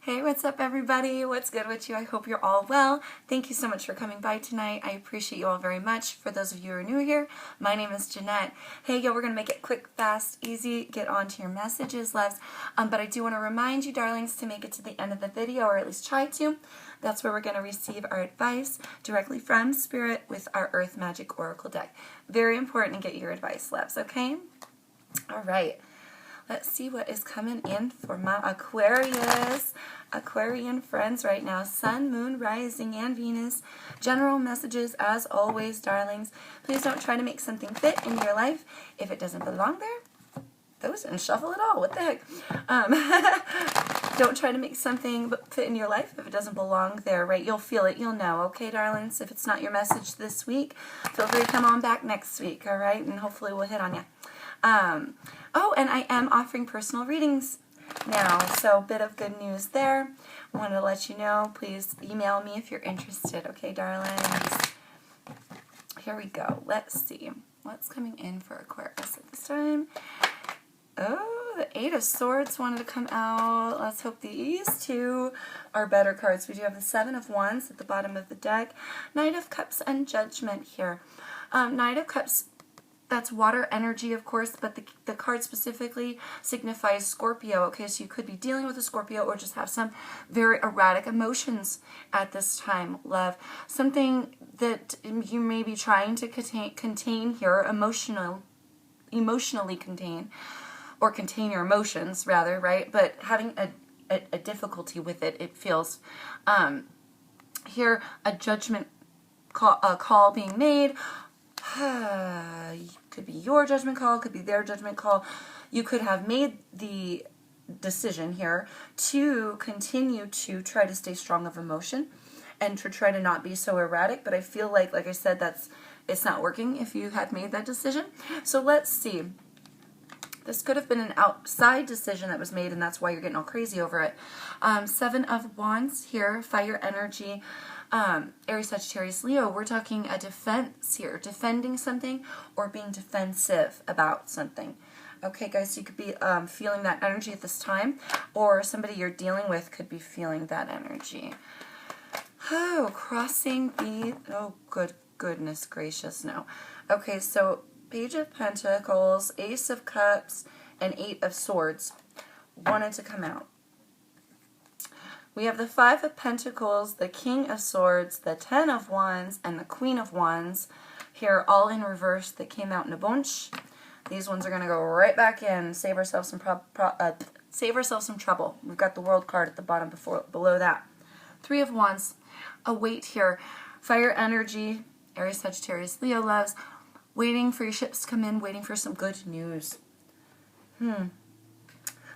Hey, what's up everybody? What's good with you? I hope you're all well. Thank you so much for coming by tonight. I appreciate you all very much. For those of you who are new here, my name is Jeanette. Hey, yo, we're going to make it quick, fast, easy. Get on to your messages, loves. But I do want to remind you, darlings, to make it to the end of the video, or at least try to. That's where we're going to receive our advice directly from Spirit with our Earth Magic Oracle deck. Very important to get your advice, loves, okay? All right. Let's see what is coming in for my Aquarian friends right now. Sun, Moon, Rising, and Venus. General messages as always, darlings. Please don't try to make something fit in your life if it doesn't belong there. Those didn't shuffle at all. What the heck? Don't try to make something fit in your life if it doesn't belong there, right? You'll feel it. You'll know. Okay, darlings? If it's not your message this week, feel free to come on back next week, all right? And hopefully we'll hit on you. Oh, and I am offering personal readings now, so a bit of good news there. I wanted to let you know. Please email me if you're interested, okay, darlings? Here we go. Let's see. What's coming in for Aquarius at this time? Oh, the Eight of Swords wanted to come out. Let's hope these two are better cards. We do have the Seven of Wands at the bottom of the deck. Knight of Cups and Judgment here. Knight of Cups, that's water energy, of course, but the card specifically signifies Scorpio, okay? So you could be dealing with a Scorpio or just have some very erratic emotions at this time, love. Something that you may be trying to contain here, emotionally contain, or contain your emotions, rather, right? But having a difficulty with it, it feels. Here, a judgment call being made. Could be your judgment call, could be their judgment call. You could have made the decision here to continue to try to stay strong of emotion and to try to not be so erratic, but I feel like I said, it's not working if you had made that decision. So let's see. This could have been an outside decision that was made, and that's why you're getting all crazy over it. Seven of Wands here, fire energy. Aries, Sagittarius, Leo, we're talking a defense here, defending something or being defensive about something. Okay, guys, so you could be feeling that energy at this time, or somebody you're dealing with could be feeling that energy. Oh, crossing the, oh, goodness gracious, no. Okay, so Page of Pentacles, Ace of Cups, and Eight of Swords wanted to come out. We have the Five of Pentacles, the King of Swords, the Ten of Wands, and the Queen of Wands here, all in reverse. That came out in a bunch. These ones are going to go right back in. Save ourselves some trouble. We've got the World card at the bottom below that. Three of Wands, a weight here. Fire energy, Aries, Sagittarius, Leo, loves. Waiting for your ships to come in, waiting for some good news.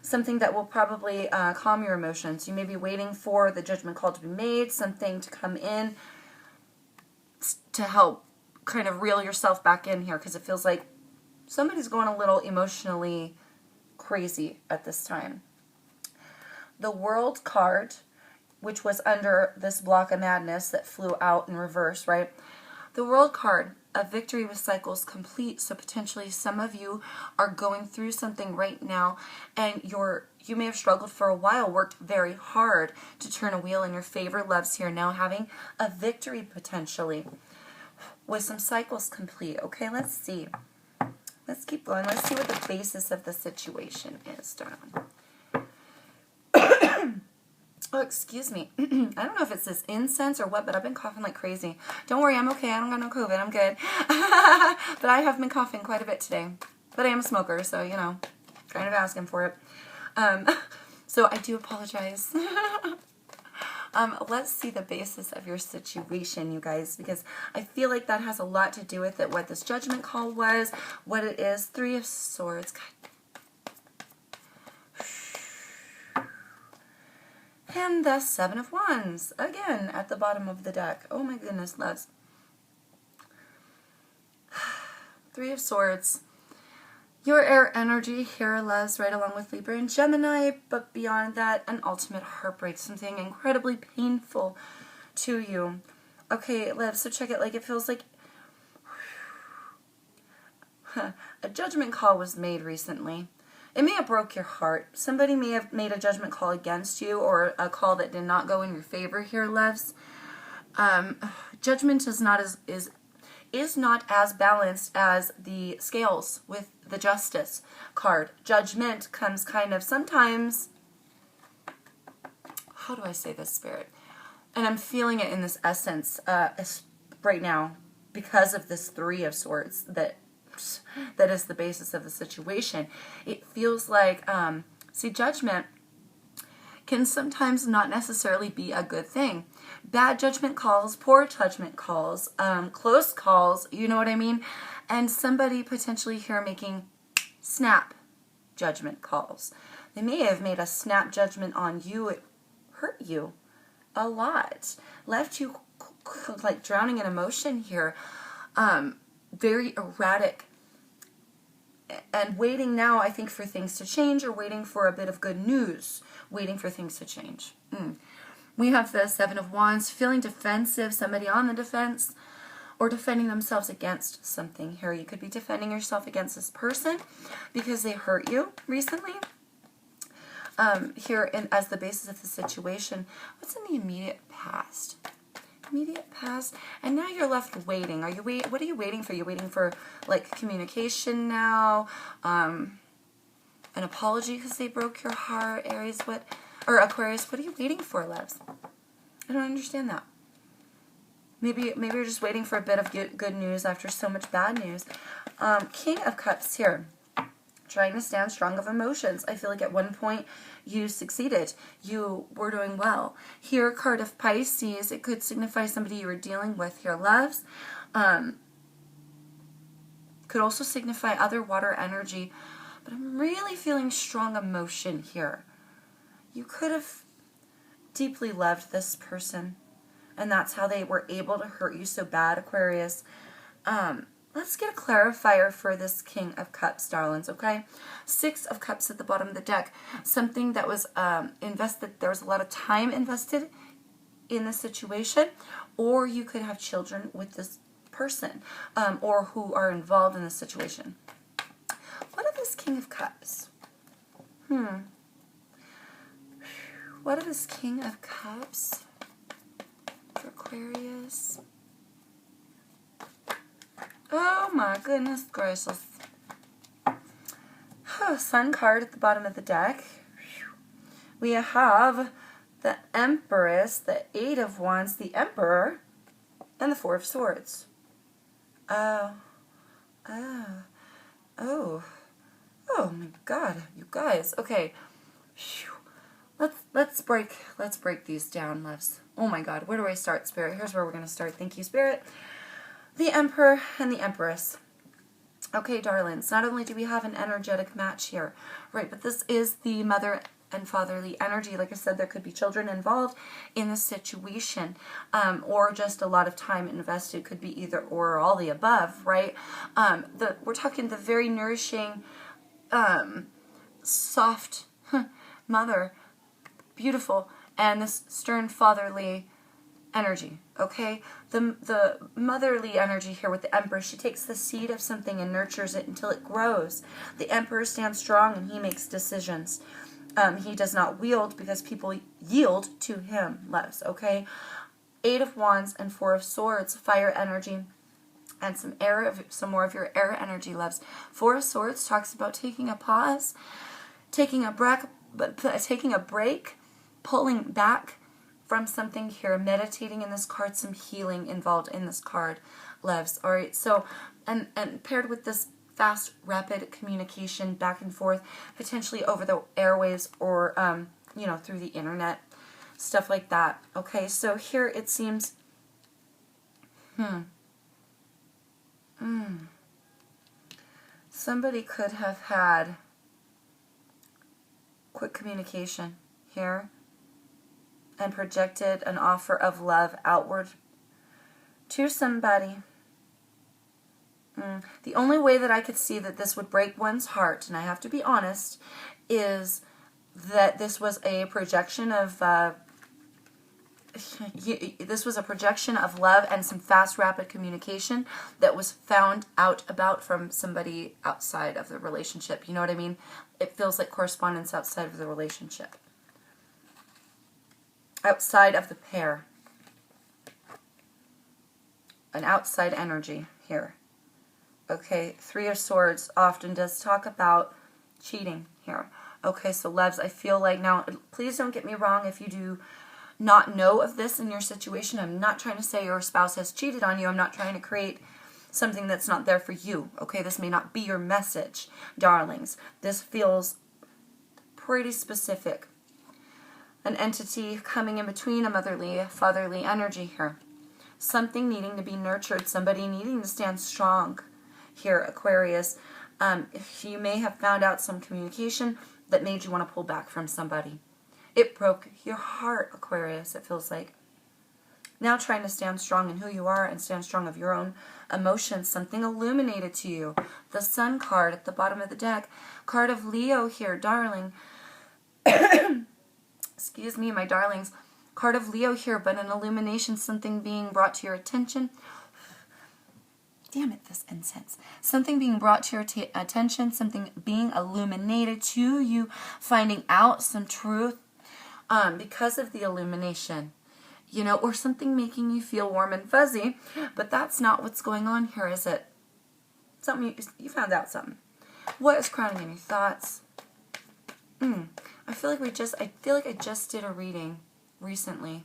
Something that will probably calm your emotions. You may be waiting for the judgment call to be made, something to come in to help kind of reel yourself back in here, because it feels like somebody's going a little emotionally crazy at this time. The World card, which was under this block of madness that flew out in reverse, right? The World card, a victory with cycles complete, so potentially some of you are going through something right now, and you may have struggled for a while, worked very hard to turn a wheel in your favor, loves here, now having a victory potentially with some cycles complete. Okay, let's see. Let's keep going. Let's see what the basis of the situation is, darling. Oh, excuse me. I don't know if it's this incense or what, but I've been coughing like crazy. Don't worry, I'm okay. I don't got no COVID. I'm good. But I have been coughing quite a bit today. But I am a smoker, so, you know, kind of asking for it. So I do apologize. Let's see the basis of your situation, you guys, because I feel like that has a lot to do with it, what this judgment call was, what it is. Three of Swords. God. And the Seven of Wands, again, at the bottom of the deck. Oh my goodness, loves. Three of Swords. Your air energy here, loves, right along with Libra and Gemini, but beyond that, an ultimate heartbreak, something incredibly painful to you. Okay, loves, so check it, like it feels like a judgment call was made recently. It may have broke your heart. Somebody may have made a judgment call against you, or a call that did not go in your favor here, loves. Judgment is not as balanced as the scales with the Justice card. Judgment comes kind of sometimes, how do I say this, Spirit? And I'm feeling it in this essence right now because of this Three of Swords that is the basis of the situation. It feels like, see, judgment can sometimes not necessarily be a good thing. Bad judgment calls, poor judgment calls, close calls, you know what I mean? And somebody potentially here making snap judgment calls. They may have made a snap judgment on you. It hurt you a lot. Left you like drowning in emotion here. Very erratic. And waiting now, I think, for things to change, or waiting for a bit of good news. Waiting for things to change. We have the Seven of Wands, feeling defensive, somebody on the defense, or defending themselves against something here. You could be defending yourself against this person because they hurt you recently. Here, as the basis of the situation, what's in the immediate past? Immediate past, and now you're left waiting. What are you waiting for? You're waiting for like communication now, an apology because they broke your heart, Aries. Aquarius? What are you waiting for, loves? I don't understand that. Maybe you're just waiting for a bit of good news after so much bad news. King of Cups here. Trying to stand strong of emotions. I feel like at one point you succeeded. You were doing well. Here, card of Pisces. It could signify somebody you were dealing with here, loves. Could also signify other water energy. But I'm really feeling strong emotion here. You could have deeply loved this person. And that's how they were able to hurt you so bad, Aquarius. Let's get a clarifier for this King of Cups, darlings, okay? Six of Cups at the bottom of the deck. Something that was invested, there was a lot of time invested in the situation, or you could have children with this person, or who are involved in the situation. What of this King of Cups? What of this King of Cups for Aquarius? Oh my goodness gracious. Sun card at the bottom of the deck. We have the Empress, the Eight of Wands, the Emperor, and the Four of Swords. Oh my God, you guys. Okay. Let's break these down, loves. Oh my God, where do I start, Spirit? Here's where we're going to start. Thank you, Spirit. The Emperor and the Empress. Okay, darlings, not only do we have an energetic match here, right, but this is the mother and fatherly energy. Like I said, there could be children involved in the situation, or just a lot of time invested. Could be either or all the above, right? We're talking the very nourishing, soft mother, beautiful, and this stern fatherly energy, okay? The motherly energy here with the Emperor, she takes the seed of something and nurtures it until it grows. The Emperor stands strong and he makes decisions. He does not wield because people yield to him, loves, okay? Eight of Wands and Four of Swords, fire energy, and some more of your air energy, loves. Four of Swords talks about taking a pause, taking a break, pulling back from something here, meditating in this card, some healing involved in this card, loves. All right, so, and paired with this fast, rapid communication back and forth, potentially over the airwaves or, through the internet, stuff like that. Okay, so here it seems, somebody could have had quick communication here and projected an offer of love outward to somebody. The only way that I could see that this would break one's heart, and I have to be honest, is that this was a projection of this was a projection of love and some fast, rapid communication that was found out about from somebody outside of the relationship. You know what I mean? It feels like correspondence outside of the relationship. Outside of the pair. An outside energy here. Okay, Three of Swords often does talk about cheating here. Okay, so loves, I feel like now, please don't get me wrong if you do not know of this in your situation. I'm not trying to say your spouse has cheated on you. I'm not trying to create something that's not there for you. Okay, this may not be your message, darlings. This feels pretty specific. An entity coming in between, a motherly, fatherly energy here. Something needing to be nurtured, somebody needing to stand strong here, Aquarius. You may have found out some communication that made you want to pull back from somebody. It broke your heart, Aquarius, it feels like. Now trying to stand strong in who you are and stand strong of your own emotions. Something illuminated to you. The Sun card at the bottom of the deck. Card of Leo here, darling. Excuse me, my darlings. Card of Leo here, but an illumination, something being brought to your attention. Damn it, this incense. Something being brought to your attention, something being illuminated to you, finding out some truth because of the illumination. You know, or something making you feel warm and fuzzy, but that's not what's going on here, is it? Something you found out something. What is crowning in your thoughts? I feel like I just did a reading recently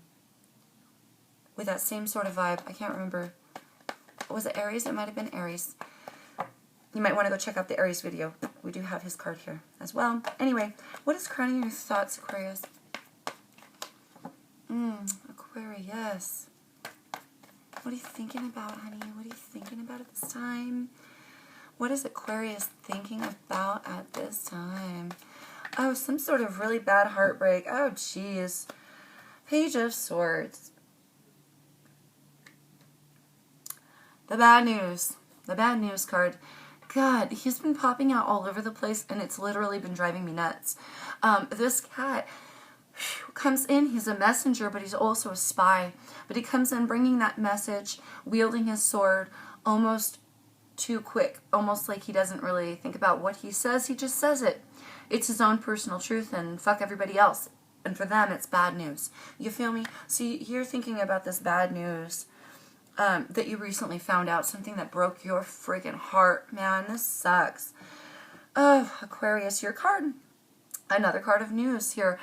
with that same sort of vibe. I can't remember. Was it Aries? It might have been Aries. You might want to go check out the Aries video. We do have his card here as well. Anyway, what is crowning in your thoughts, Aquarius? Aquarius. What are you thinking about, honey? What are you thinking about at this time? What is Aquarius thinking about at this time? Oh, some sort of really bad heartbreak. Oh, jeez. Page of Swords. The bad news. The bad news card. God, he's been popping out all over the place, and it's literally been driving me nuts. This cat comes in, he's a messenger, but he's also a spy. But he comes in bringing that message, wielding his sword almost too quick. Almost like he doesn't really think about what he says, he just says it. It's his own personal truth, and fuck everybody else. And for them, it's bad news. You feel me? So you're thinking about this bad news that you recently found out, something that broke your freaking heart. Man, this sucks. Oh, Aquarius, your card. Another card of news here.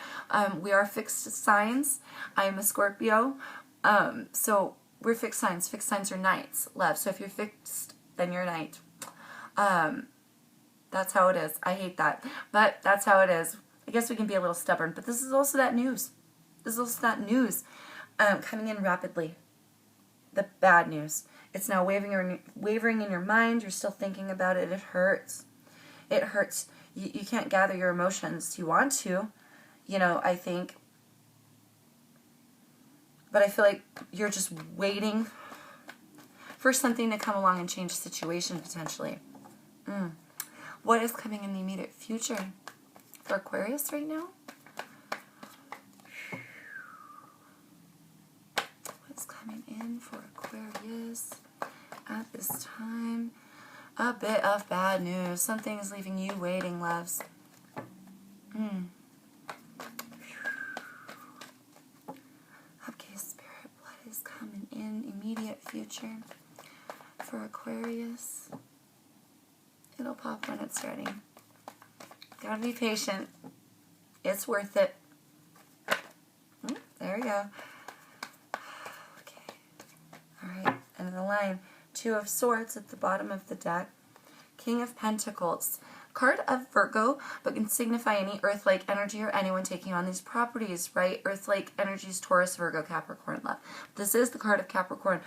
We are fixed signs. I am a Scorpio. So we're fixed signs. Fixed signs are knights, love. So if you're fixed, then you're a knight. That's how it is. I hate that. But that's how it is. I guess we can be a little stubborn. But this is also that news. This is also that news coming in rapidly. The bad news. It's now wavering in your mind. You're still thinking about it. It hurts. It hurts. You can't gather your emotions. You want to, you know, I think. But I feel like you're just waiting for something to come along and change the situation, potentially. What is coming in the immediate future for Aquarius right now? What's coming in for Aquarius at this time? A bit of bad news. Something is leaving you waiting, loves. Okay, Spirit, what is coming in immediate future for Aquarius? It'll pop when it's ready. Gotta be patient. It's worth it. There we go. Okay. Alright, end of the line. Two of Swords at the bottom of the deck. King of Pentacles. Card of Virgo, but can signify any earth-like energy or anyone taking on these properties, right? Earth-like energies, Taurus, Virgo, Capricorn, love. This is the card of Capricorn.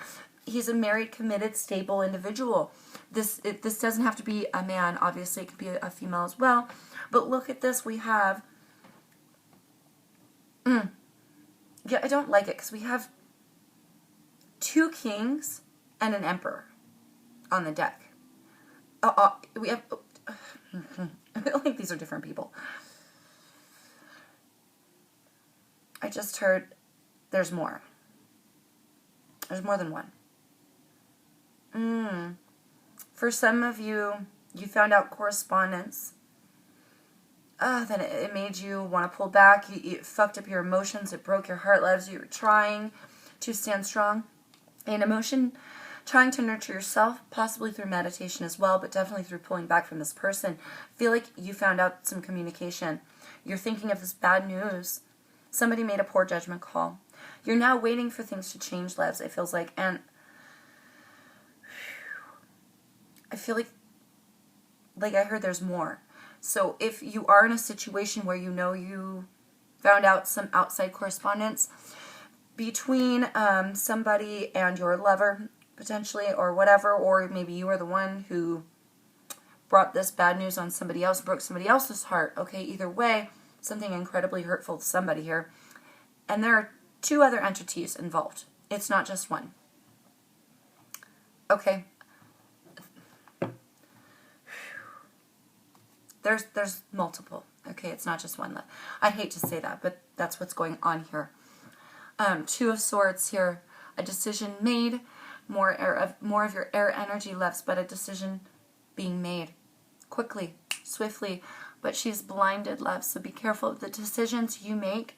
He's a married, committed, stable individual. This doesn't have to be a man. Obviously, it could be a female as well. But look at this. We have... Yeah, I don't like it because we have two kings and an emperor on the deck. We have... I feel like these are different people. I just heard there's more. There's more than one. For some of you, you found out correspondence. Then it made you want to pull back. It fucked up your emotions. It broke your heart, loves. You were trying to stand strong in emotion, trying to nurture yourself, possibly through meditation as well, but definitely through pulling back from this person. Feel like you found out some communication. You're thinking of this bad news. Somebody made a poor judgment call. You're now waiting for things to change, loves, it feels like. And I feel like I heard there's more. So if you are in a situation where you know you found out some outside correspondence between somebody and your lover, potentially, or whatever, or maybe you are the one who brought this bad news on somebody else, broke somebody else's heart, okay, either way, something incredibly hurtful to somebody here. And there are two other entities involved. It's not just one. Okay. There's multiple. Okay, it's not just one. I hate to say that, but that's what's going on here. Two of Swords here. A decision made. More of your air energy left, but a decision being made quickly, swiftly. But she's blinded, love, so be careful of the decisions you make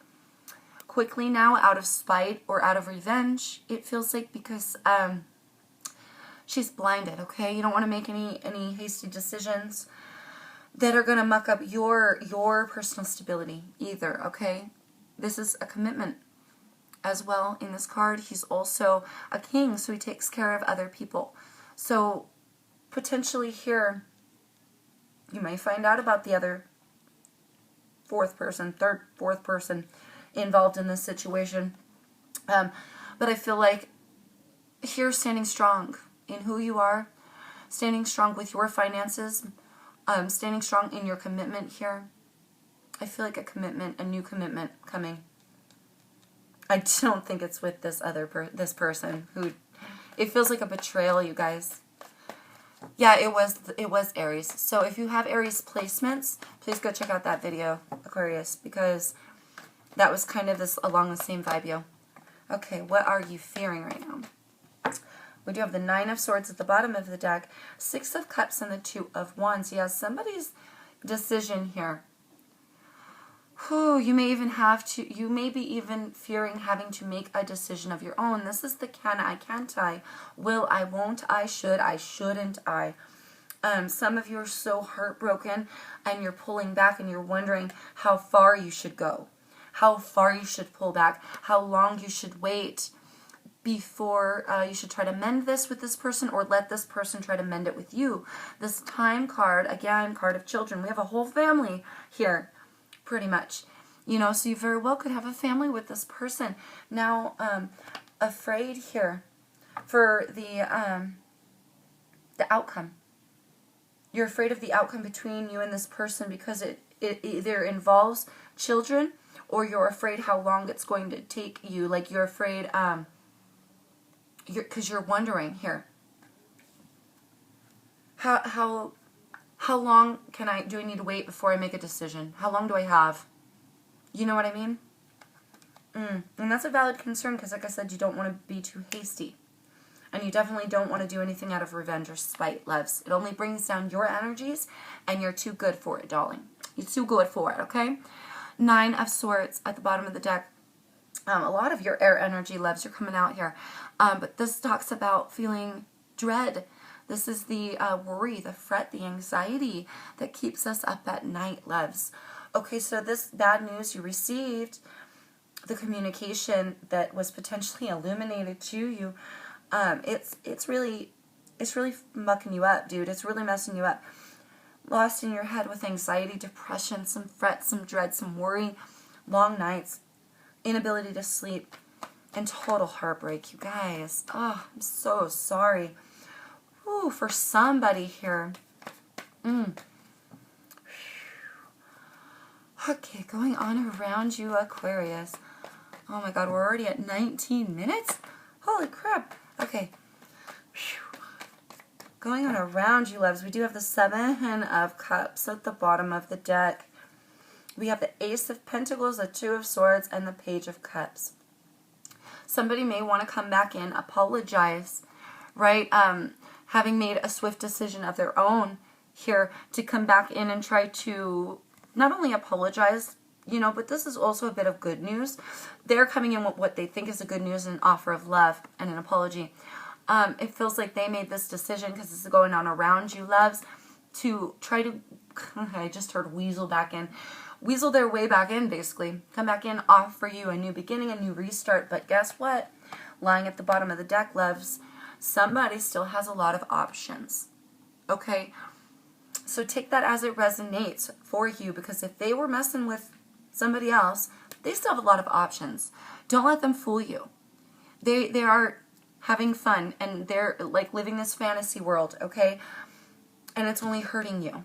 quickly now out of spite or out of revenge, it feels like, because she's blinded, okay? You don't want to make any hasty decisions that are going to muck up your personal stability either, okay? This is a commitment as well in this card. He's also a king, so he takes care of other people. So potentially here, you may find out about the other fourth person involved in this situation. But I feel like here, standing strong in who you are, standing strong with your finances, standing strong in your commitment here. I feel like a new commitment coming. I don't think it's with this this person who, it feels like a betrayal, you guys. Yeah, it was Aries. So if you have Aries placements, please go check out that video, Aquarius, because that was kind of this along the same vibe, yo. Okay, what are you fearing right now? We do have the Nine of Swords at the bottom of the deck, Six of Cups, and the Two of Wands. Yeah, somebody's decision here. You may be even fearing having to make a decision of your own. This is the can I, can't I, will I, won't I, should I, shouldn't I. Some of you are so heartbroken and you're pulling back and you're wondering how far you should go, how far you should pull back, how long you should wait before you should try to mend this with this person or let this person try to mend it with you. This Time card, again, card of children. We have a whole family here. Pretty much, you know, so you very well could have a family with this person. Now, afraid here for the outcome. You're afraid of the outcome between you and this person because it either involves children or you're afraid how long it's going to take you. Like you're afraid, because you're wondering here. How long do I need to wait before I make a decision? How long do I have? You know what I mean? And that's a valid concern because, like I said, you don't want to be too hasty. And you definitely don't want to do anything out of revenge or spite, loves. It only brings down your energies, and you're too good for it, darling. You're too good for it, okay? Nine of Swords at the bottom of the deck. A lot of your air energy, loves, are coming out here. But this talks about feeling dread. This is the worry, the fret, the anxiety that keeps us up at night, loves. Okay, so this bad news you received, the communication that was potentially illuminated to you, it's really mucking you up, dude. It's really messing you up. Lost in your head with anxiety, depression, some fret, some dread, some worry, long nights, inability to sleep, and total heartbreak, you guys. Oh, I'm so sorry. Ooh, for somebody here. Okay, going on around you, Aquarius. Oh my God, we're already at 19 minutes? Holy crap. Okay. Going on around you, loves. We do have the Seven of Cups at the bottom of the deck. We have the Ace of Pentacles, the Two of Swords, and the Page of Cups. Somebody may want to come back in, apologize, right? Having made a swift decision of their own here to come back in and try to not only apologize, but this is also a bit of good news. They're coming in with what they think is a good news, an offer of love and an apology. It feels like they made this decision because this is going on around you, loves, to try to, I just heard weasel back in, weasel their way back in, basically. Come back in, offer you a new beginning, a new restart. But guess what? Lying at the bottom of the deck, loves, somebody still has a lot of options. Okay? So take that as it resonates for you, because if they were messing with somebody else, they still have a lot of options. Don't let them fool you. They are having fun, and they're like living this fantasy world, okay? And it's only hurting you,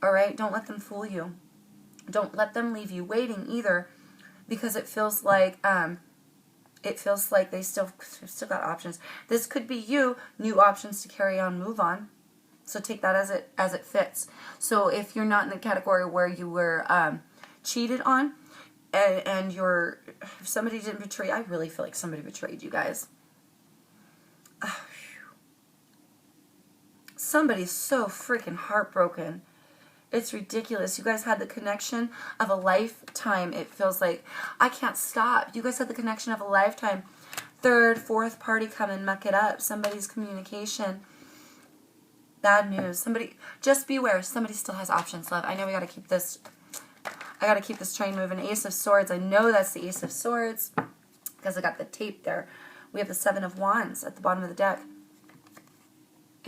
all right? Don't let them fool you. Don't let them leave you waiting either, because it feels like they still got options. This could be you, new options to carry on, move on. So take that as it fits. So if you're not in the category where you were cheated on, and if somebody didn't betray, I really feel like somebody betrayed you guys. Somebody's so freaking heartbroken. It's ridiculous. You guys had the connection of a lifetime. It feels like I can't stop. You guys had the connection of a lifetime. Third, fourth party come and muck it up. Somebody's communication. Bad news. Somebody, just beware. Somebody still has options, love. I know we got to keep this. I got to keep this train moving. Ace of Swords. I know that's the Ace of Swords because I got the tape there. We have the Seven of Wands at the bottom of the deck.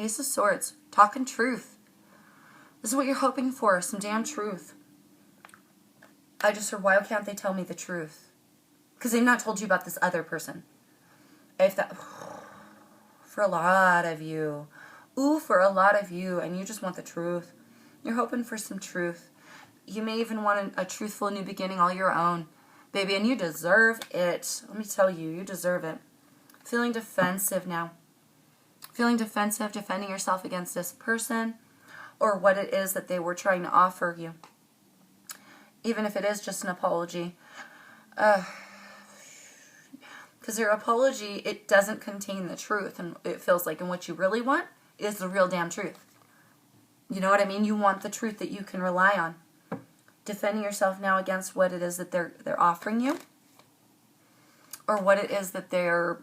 Ace of Swords. Talking truth. This is what you're hoping for. Some damn truth. I just heard, why can't they tell me the truth? Because they've not told you about this other person. If that... For a lot of you. Ooh, for a lot of you. And you just want the truth. You're hoping for some truth. You may even want a truthful new beginning all your own. Baby, and you deserve it. Let me tell you, you deserve it. Feeling defensive now. Feeling defensive, defending yourself against this person or what it is that they were trying to offer you. Even if it is just an apology. Because your apology, it doesn't contain the truth. And it feels like, and what you really want is the real damn truth. You know what I mean? You want the truth that you can rely on. Defending yourself now against what it is that they're offering you. Or what it is that they're,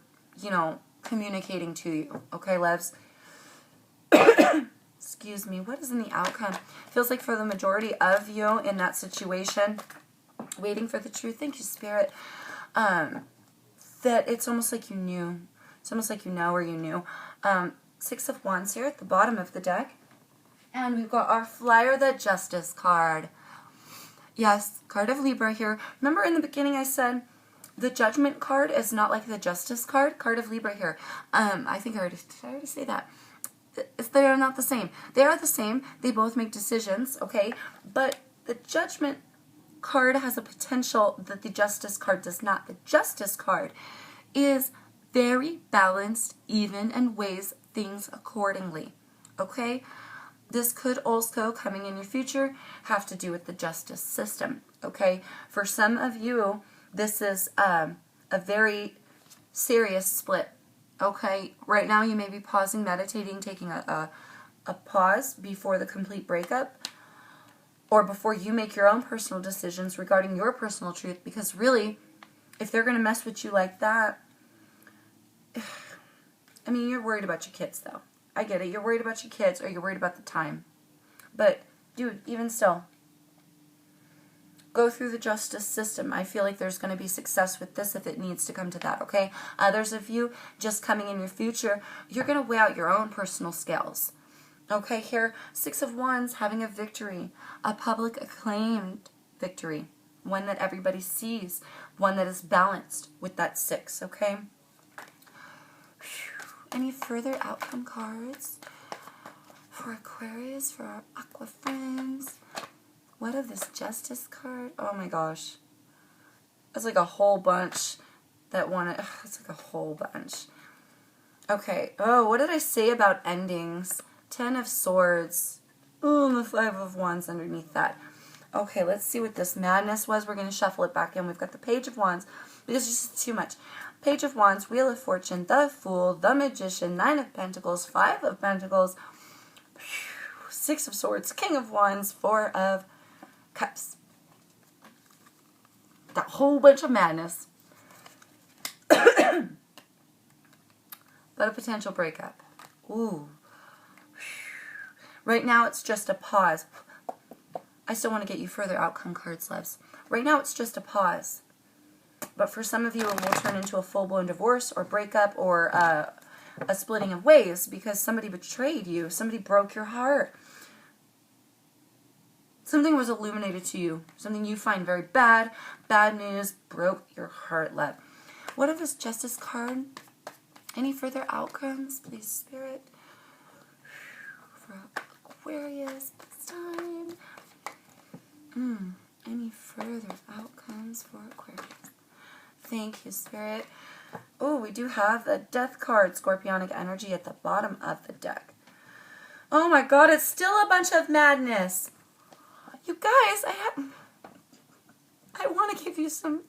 communicating to you. Okay, loves? Excuse me. What is in the outcome? Feels like for the majority of you in that situation, waiting for the truth. Thank you, Spirit. That it's almost like you knew. It's almost like you know or you knew. Six of Wands here at the bottom of the deck. And we've got our Flyer, the Justice card. Yes, card of Libra here. Remember in the beginning I said the Judgment card is not like the Justice card? Card of Libra here. I think did I already say that? They are not the same. They are the same. They both make decisions, okay? But the Judgment card has a potential that the Justice card does not. The Justice card is very balanced, even, and weighs things accordingly, okay? This could also, coming in your future, have to do with the justice system, okay? For some of you, this is a very serious split, okay? Right now, you may be pausing, meditating, taking a pause before the complete breakup, or before you make your own personal decisions regarding your personal truth, because really, if they're going to mess with you like that, I mean, you're worried about your kids, though. I get it. You're worried about your kids or you're worried about the time. But, dude, even still, go through the justice system. I feel like there's going to be success with this if it needs to come to that, okay? Others of you, just coming in your future, you're going to weigh out your own personal scales. Okay, here, Six of Wands, having a victory. A public acclaimed victory. One that everybody sees. One that is balanced with that six, okay? Any further outcome cards for Aquarius, for our Aqua friends? What of this Justice card? Oh my gosh. It's like a whole bunch that wanted... It's like a whole bunch. Okay. Oh, what did I say about endings? Ten of Swords. Oh, and the Five of Wands underneath that. Okay, let's see what this madness was. We're going to shuffle it back in. We've got the Page of Wands, because it's just too much. Page of Wands, Wheel of Fortune, the Fool, the Magician, 9 of Pentacles, 5 of Pentacles, 6 of Swords, King of Wands, 4 of Cups. That whole bunch of madness. But a potential breakup. Ooh. Right now it's just a pause. I still want to get you further outcome cards, loves. Right now it's just a pause. But for some of you it will turn into a full-blown divorce or breakup or a splitting of ways because somebody betrayed you. Somebody broke your heart. Something was illuminated to you. Something you find very bad. Bad news broke your heart, love. What of this Justice card? Any further outcomes, please, Spirit? For Aquarius this time. Any further outcomes for Aquarius? Thank you, Spirit. Oh, we do have the Death card, Scorpionic energy at the bottom of the deck. Oh my God, it's still a bunch of madness. You guys, I want to give you some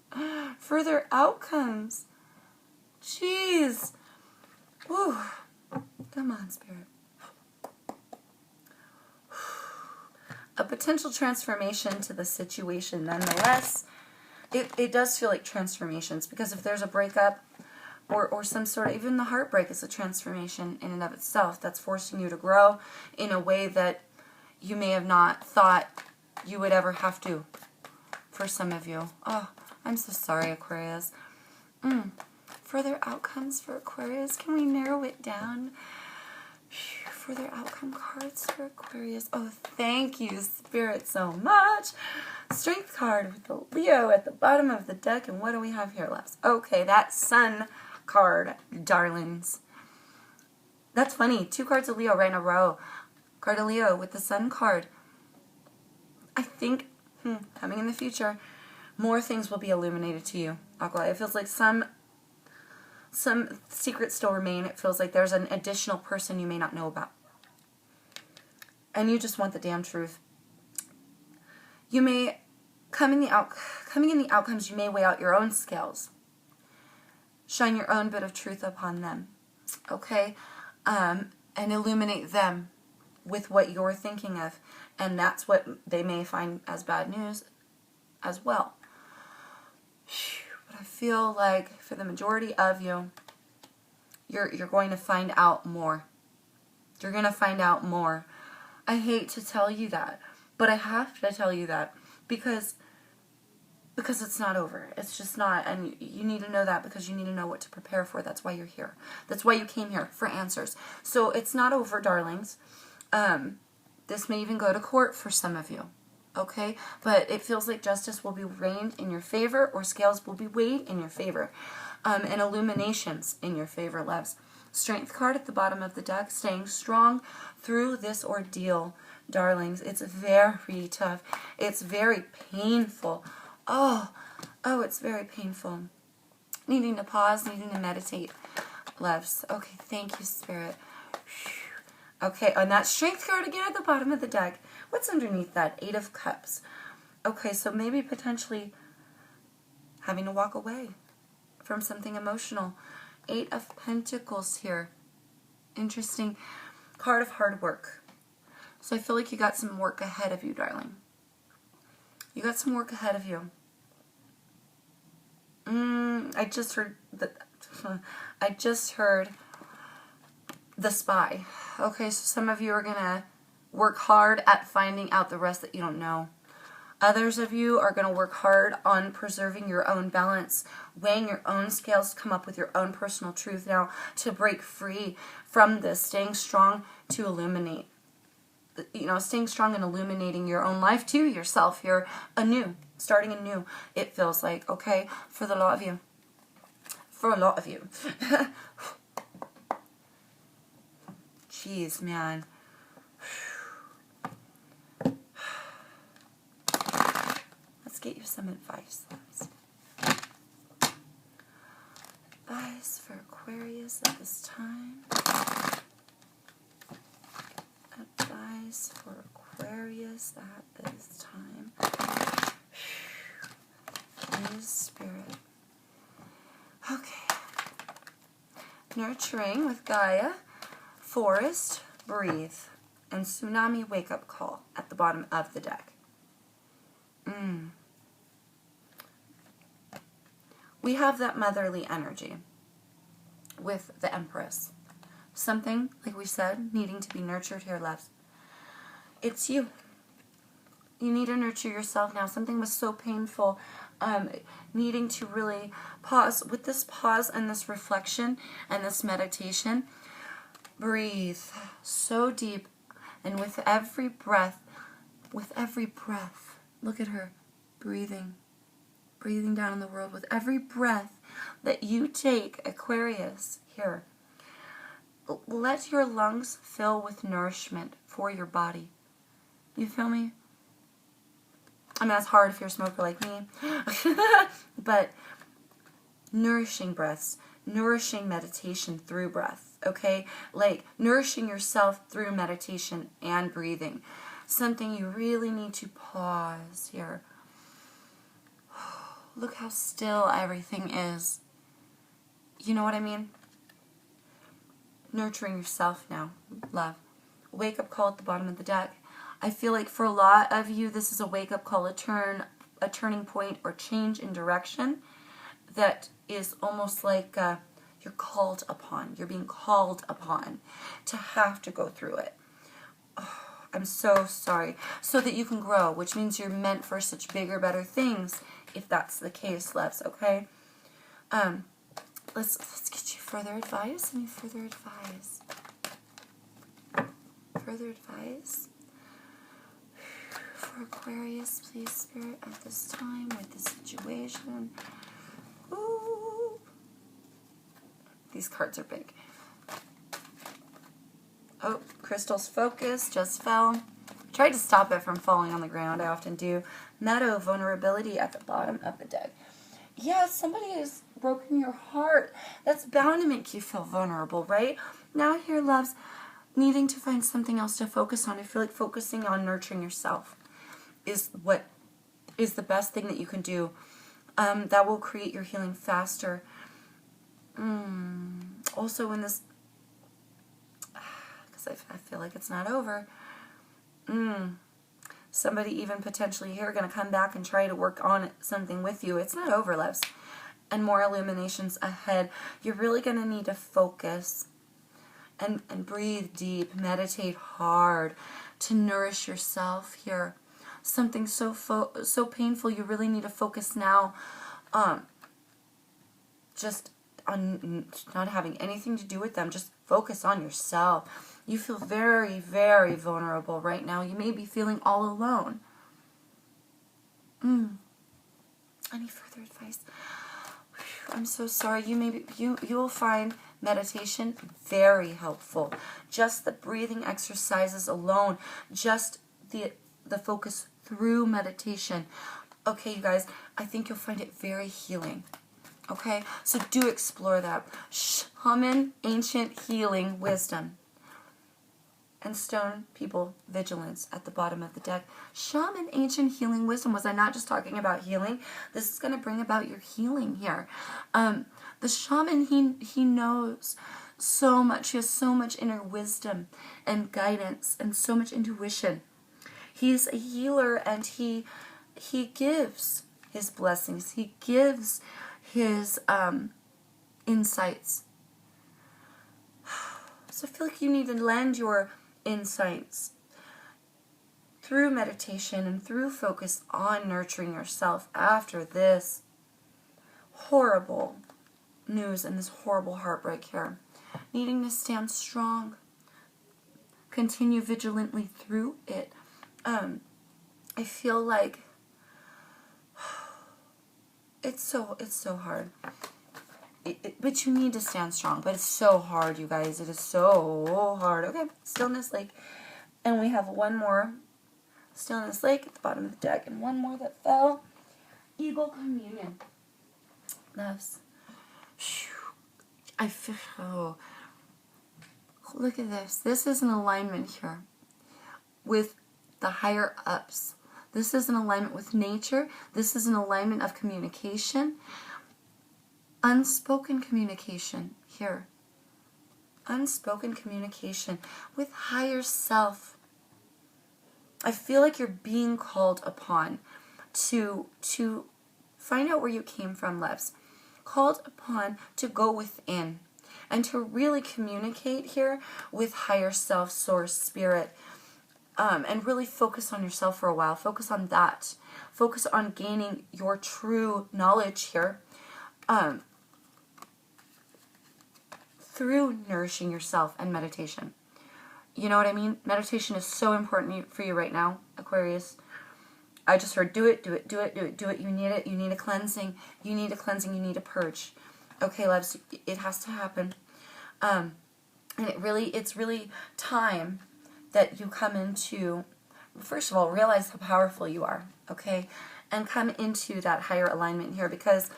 further outcomes. Jeez. Whew. Come on, Spirit. A potential transformation to the situation nonetheless. It does feel like transformations because if there's a breakup or some sort of, even the heartbreak is a transformation in and of itself that's forcing you to grow in a way that you may have not thought you would ever have to for some of you. Oh, I'm so sorry, Aquarius. Further outcomes for Aquarius. Can we narrow it down? Further outcome cards for Aquarius. Oh, thank you, Spirit, so much. Strength card with the Leo at the bottom of the deck. And what do we have here, loves? Okay, that Sun card, darlings. That's funny. 2 cards of Leo right in a row. Card of Leo with the Sun card. I think, coming in the future, more things will be illuminated to you, Aqua. It feels like some secrets still remain. It feels like there's an additional person you may not know about. And you just want the damn truth. You may, coming in the outcomes, you may weigh out your own scales. Shine your own bit of truth upon them. Okay? And illuminate them with what you're thinking of. And that's what they may find as bad news as well. But I feel like for the majority of you, you're going to find out more. You're going to find out more. I hate to tell you that, but I have to tell you that because it's not over. It's just not, and you need to know that because you need to know what to prepare for. That's why you're here. That's why you came here, for answers. So it's not over, darlings. This may even go to court for some of you. Okay? But it feels like justice will be reigned in your favor or scales will be weighed in your favor. And illuminations in your favor, loves. Strength card at the bottom of the deck, staying strong through this ordeal, darlings. It's very tough. It's very painful. Oh, it's very painful. Needing to pause, needing to meditate, loves. Okay, thank you, Spirit. Okay, and that Strength card again at the bottom of the deck. What's underneath that? 8 of Cups. Okay, so maybe potentially having to walk away from something emotional. 8 of Pentacles here. Interesting. Card of hard work. So I feel like you got some work ahead of you, darling. You got some work ahead of you. I just heard the Spy. Okay, so some of you are going to work hard at finding out the rest that you don't know. Others of you are going to work hard on preserving your own balance, weighing your own scales to come up with your own personal truth now, to break free from this, staying strong to illuminate. You know, staying strong and illuminating your own life to yourself. You're anew, starting anew, it feels like, okay, for the lot of you. For a lot of you. Jeez, man. Let's get you some advice, loves. Advice for Aquarius at this time. Advice for Aquarius at this time. Please, Spirit. Okay. Nurturing with Gaia, Forest, Breathe, and Tsunami Wake-Up Call at the bottom of the deck. We have that motherly energy with the Empress. Something, like we said, needing to be nurtured here, loves. It's you. You need to nurture yourself now. Something was so painful. Needing to really pause. With this pause and this reflection and this meditation, breathe so deep. And with every breath, look at her, breathing down in the world. With every breath that you take, Aquarius, here, let your lungs fill with nourishment for your body. You feel me? I mean, that's hard if you're a smoker like me. But nourishing breaths, nourishing meditation through breath, okay? Like nourishing yourself through meditation and breathing. Something you really need to pause here. Look how still everything is. You know what I mean? Nurturing yourself now, love. Wake-up call at the bottom of the deck. I feel like for a lot of you, this is a wake-up call, a turning point or change in direction that is almost like you're called upon. You're being called upon to have to go through it. Oh, I'm so sorry. So that you can grow, which means you're meant for such bigger, better things, if that's the case, loves, okay? Let's get you further advice. Any further advice? Further advice? For Aquarius, please, Spirit, at this time with this situation. Ooh. These cards are big. Oh, Crystal's focus just fell. Tried to stop it from falling on the ground. I often do. Meadow, vulnerability at the bottom of the deck. Yeah, somebody has broken your heart. That's bound to make you feel vulnerable, right? Now here, loves, needing to find something else to focus on. I feel like focusing on nurturing yourself is what is the best thing that you can do. That will create your healing faster. Also in this, because I feel like it's not over. Somebody even potentially here going to come back and try to work on something with you. It's not over, loves. And more illuminations ahead. You're really going to need to focus and breathe deep, meditate hard to nourish yourself here. Something so painful, you really need to focus now just on not having anything to do with them. Just focus on yourself. You feel very, very vulnerable right now. You may be feeling all alone. Any further advice? I'm so sorry. You will find meditation very helpful. Just the breathing exercises alone, just the focus through meditation. Okay, you guys, I think you'll find it very healing. Okay, so do explore that. Shaman, ancient healing wisdom. And stone people vigilance at the bottom of the deck. Shaman, ancient healing wisdom. Was I not just talking about healing? This is going to bring about your healing here. The shaman, he knows so much. He has so much inner wisdom and guidance and so much intuition. He's a healer, and he gives his blessings. He gives his insights. So I feel like you need to lend your insights through meditation and through focus on nurturing yourself after this horrible news and this horrible heartbreak here. Needing to stand strong. Continue vigilantly through it. I feel like it's so hard. But you need to stand strong. But it's so hard, you guys. It is so hard. Okay, Stillness Lake. And we have one more Stillness Lake at the bottom of the deck. And one more that fell. Eagle Communion. Loves. I feel... Oh. Look at this. This is an alignment here with the higher ups. This is an alignment with nature. This is an alignment of communication. Unspoken communication here. Unspoken communication with higher self. I feel like you're being called upon to find out where you came from, loves. Called upon to go within and to really communicate here with higher self, source, spirit, and really focus on yourself for a while. Focus on that. Focus on gaining your true knowledge here through nourishing yourself and meditation. You know what I mean? Meditation is so important for you right now, Aquarius. I just heard do it, do it, do it, do it, do it. You need it. You need a cleansing. You need a cleansing. You need a purge. Okay, loves, it has to happen. And it's really time that you come into, first of all, realize how powerful you are, okay? And come into that higher alignment here, because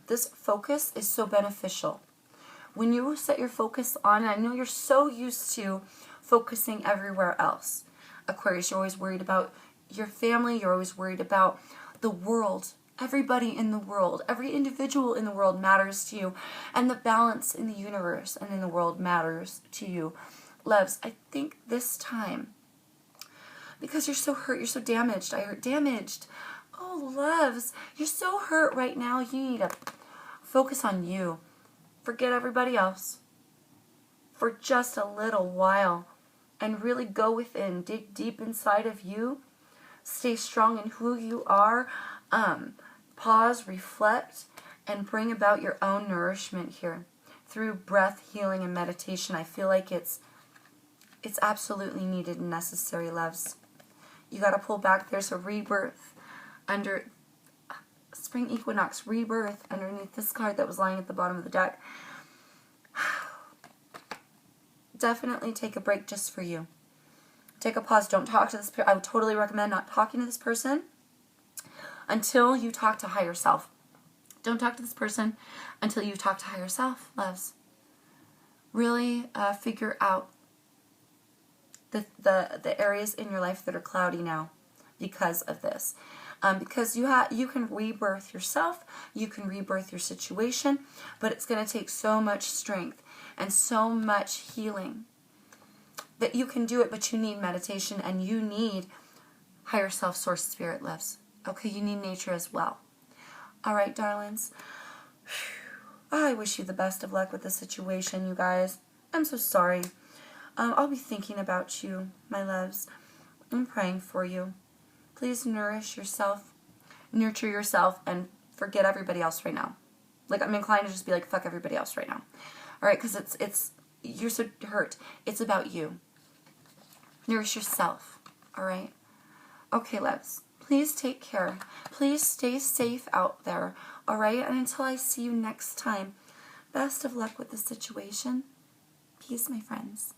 this focus is so beneficial. When you set your focus on, I know you're so used to focusing everywhere else. Aquarius, you're always worried about your family, you're always worried about the world. Everybody in the world, every individual in the world matters to you, and the balance in the universe and in the world matters to you. Loves, I think this time, because you're so hurt, you're so damaged. I heard damaged. Oh, loves, you're so hurt right now. You need to focus on you. Forget everybody else for just a little while and really go within, dig deep inside of you. Stay strong in who you are. Pause, reflect, and bring about your own nourishment here through breath, healing, and meditation. I feel like it's absolutely needed and necessary, loves. You got to pull back. There's a rebirth under spring equinox, rebirth underneath this card that was lying at the bottom of the deck. Definitely take a break just for you. Take a pause. Don't talk to this person. I would totally recommend not talking to this person until you talk to higher self. Don't talk to this person until you talk to higher self, loves. Really figure out the areas in your life that are cloudy now because of this. Because you can rebirth yourself, you can rebirth your situation, but it's going to take so much strength and so much healing that you can do it, but you need meditation and you need higher self, source, spirit, loves. Okay, you need nature as well. All right, darlings. I wish you the best of luck with the situation, you guys. I'm so sorry. I'll be thinking about you, my loves. I'm praying for you. Please nourish yourself, nurture yourself, and forget everybody else right now. Like, I'm inclined to just be like, fuck everybody else right now. All right, because you're so hurt. It's about you. Nourish yourself, all right? Okay, loves. Please take care. Please stay safe out there, all right? And until I see you next time, best of luck with the situation. Peace, my friends.